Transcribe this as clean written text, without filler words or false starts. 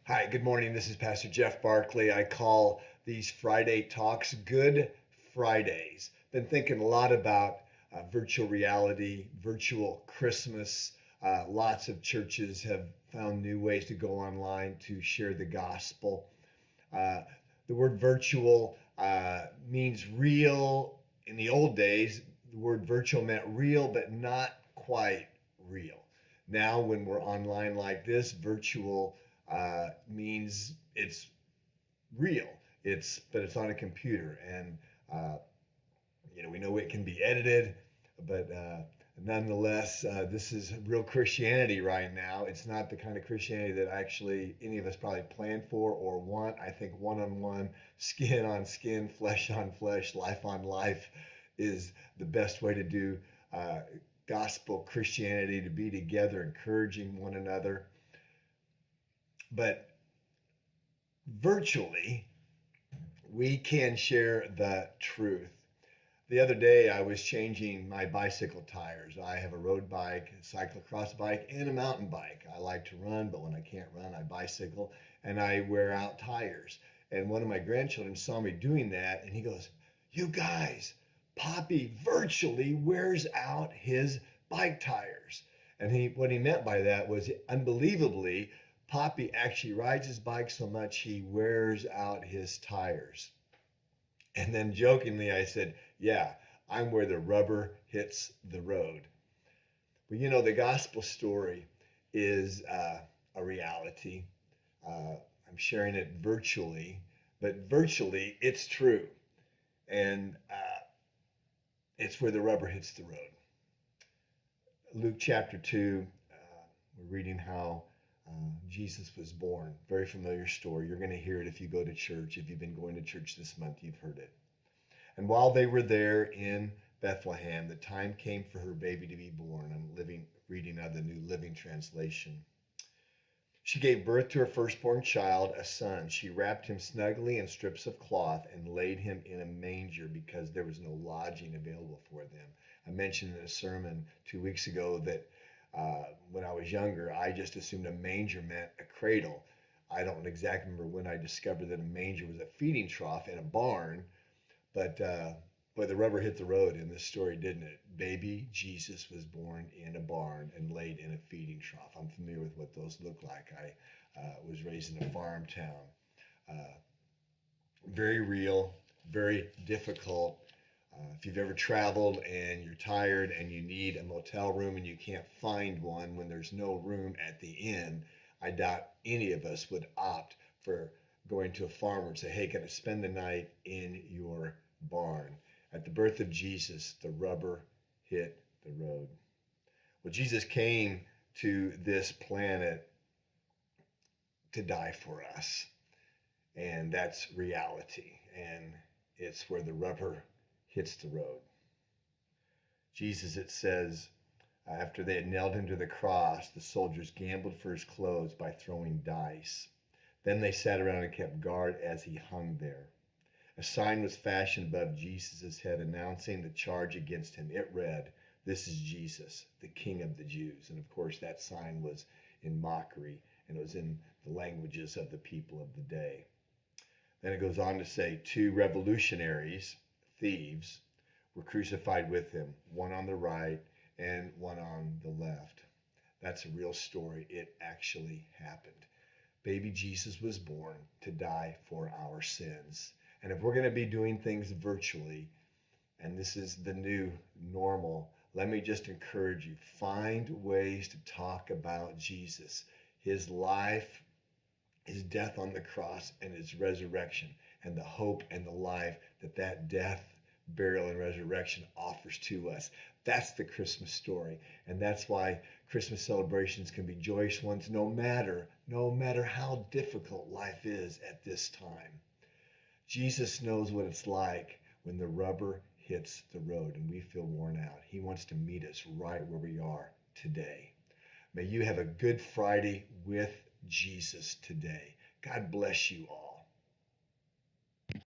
Hi, good morning. This is Pastor Jeff Barkley. I call these Friday talks Good Fridays. Been thinking a lot about virtual reality, virtual Christmas. Lots of churches have found new ways to go online to share the gospel. Uh, the word virtual means real. In the old days, the word virtual meant real, but not quite real. Now, when we're online like this, virtual means it's real. It's on a computer, and uh, we know it can be edited, but nonetheless, this is real Christianity right now. It's not the kind of Christianity that actually any of us probably plan for or want. I think one-on-one, skin on skin, flesh on flesh, life on life is the best way to do uh, gospel Christianity, to be together, encouraging one another. But virtually, we can share the truth. The other day, I was changing my bicycle tires. I have a road bike, a cyclocross bike, and a mountain bike. I like to run, but when I can't run, I bicycle and I wear out tires. And one of my grandchildren saw me doing that and he goes, "You guys, Poppy virtually wears out his bike tires." And what he meant by that was, unbelievably, Poppy actually rides his bike so much he wears out his tires. And then jokingly, I said, "Yeah, I'm where the rubber hits the road." Well, the gospel story is a reality. I'm sharing it virtually, but virtually it's true. And it's where the rubber hits the road. Luke chapter 2, we're reading how Jesus was born. Very familiar story. You're going to hear it if you go to church. If you've been going to church this month, you've heard it. And while they were there in Bethlehem, the time came for her baby to be born. I'm reading out of the New Living Translation. She gave birth to her firstborn child, a son. She wrapped him snugly in strips of cloth and laid him in a manger because there was no lodging available for them. I mentioned in a sermon 2 weeks ago that when I was younger, I just assumed a manger meant a cradle. I don't exactly remember when I discovered that a manger was a feeding trough in a barn. But boy, the rubber hit the road in this story, didn't it? Baby Jesus was born in a barn and laid in a feeding trough. I'm familiar with what those look like. I was raised in a farm town. Uh, Very real, very difficult. If you've ever traveled and you're tired and you need a motel room and you can't find one when there's no room at the inn, I doubt any of us would opt for going to a farmer and say, "Hey, can I spend the night in your barn?" At the birth of Jesus, the rubber hit the road. Well, Jesus came to this planet to die for us, and that's reality, and it's where the rubber hits the road. Jesus, it says, after they had nailed him to the cross, the soldiers gambled for his clothes by throwing dice. Then they sat around and kept guard as he hung there. A sign was fashioned above Jesus' head announcing the charge against him. It read, "This is Jesus, the King of the Jews." And of course, that sign was in mockery, and it was in the languages of the people of the day. Then it goes on to say, two revolutionaries, thieves, were crucified with him, one on the right and one on the left. That's a real story. It actually happened. Baby Jesus was born to die for our sins. And if we're going to be doing things virtually, and this is the new normal, let me just encourage you, find ways to talk about Jesus, his life, his death on the cross, and his resurrection, and the hope and the life that death, burial, and resurrection offers to us. That's the Christmas story. And that's why Christmas celebrations can be joyous ones, no matter how difficult life is at this time. Jesus knows what it's like when the rubber hits the road and we feel worn out. He wants to meet us right where we are today. May you have a good Friday with Jesus today. God bless you all.